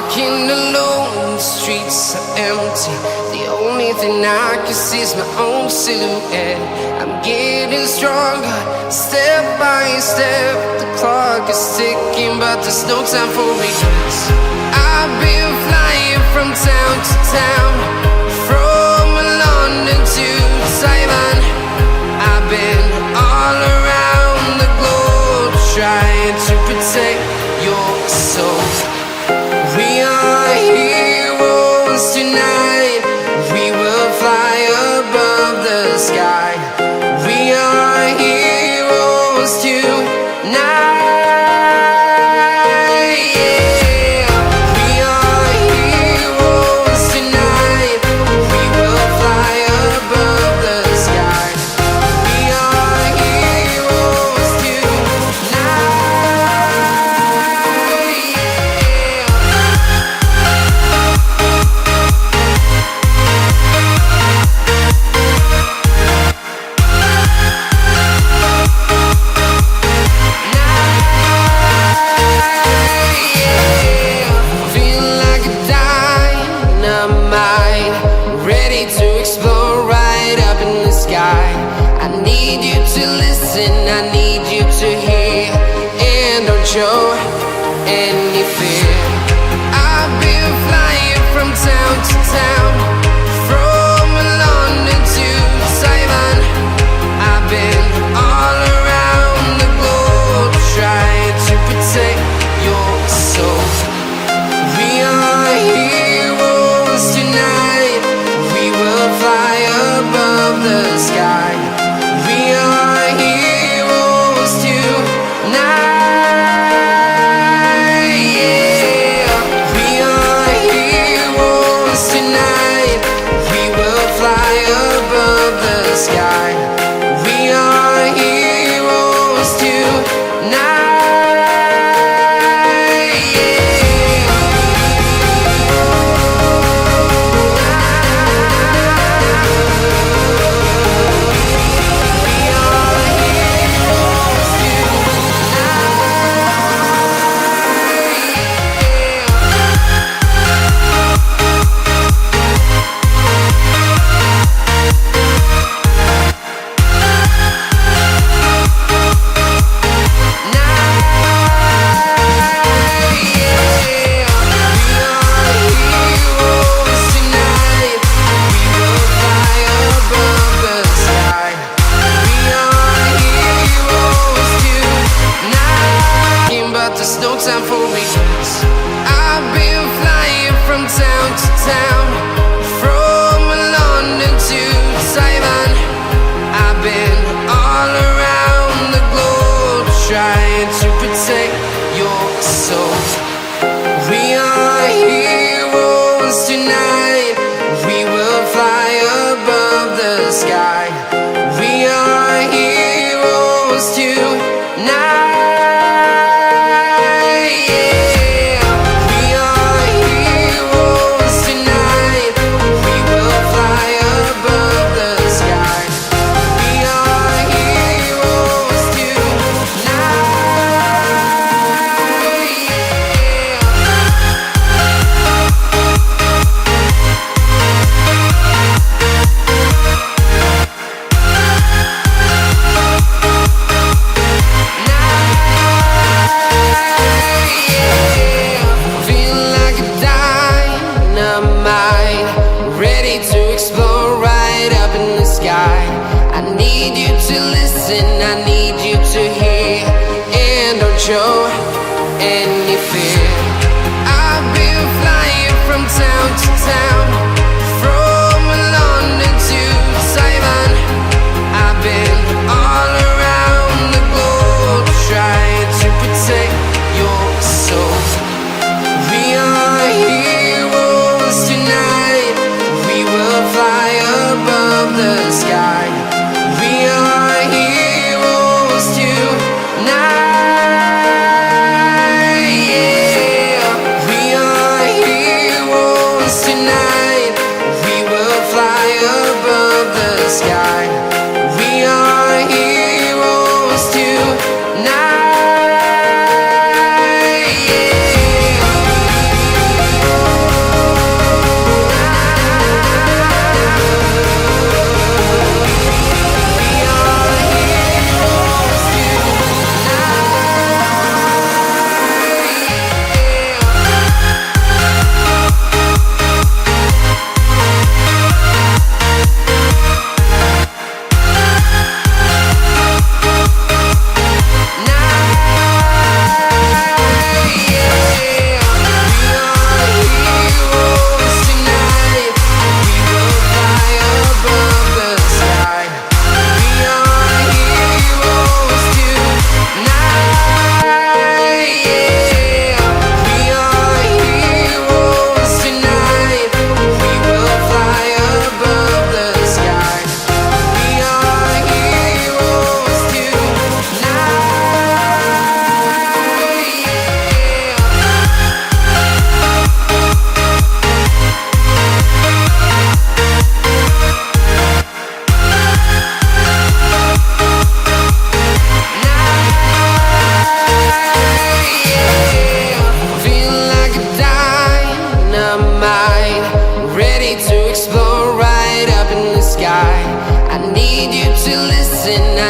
Walking alone, the streets are empty. The only thing I can see is my own silhouette. I'm getting stronger, step by step. The clock is ticking, but there's no time for regrets. I've been flying from town to town, from London to Taiwan. I've been all around the globe, trying to protect your soul. We are heroes tonight. We will fly above the sky. We are heroes tonight. Yeah. We are heroes tonight. We will fly above the sky. We are heroes tonight. I need you to listen, I need you to hear, and don't show any fear. I've been flying from town to town, from London to Taiwan. I've been all around the globe, trying to protect your soul. We are heroes tonight. We will fly above the sky. We are heroes tonight. Yeah. We are heroes tonight. We will fly above the sky. We are heroes tonight. There's no time for regrets. I've been flying from town to town, from London to Taiwan. I've been all around the globe, trying to protect your soul. We are heroes tonight. We will fly above the sky. We are heroes tonight. Ready to explore right up in the sky. I need you to listen, I need you to hear, and don't show any fear. I've been flying from town to town, from London to Taiwan. I've been all around the globe, trying to protect your soul. We are heroes tonight. We will fly above the sky. We are heroes tonight. Yeah. We are heroes tonight. losing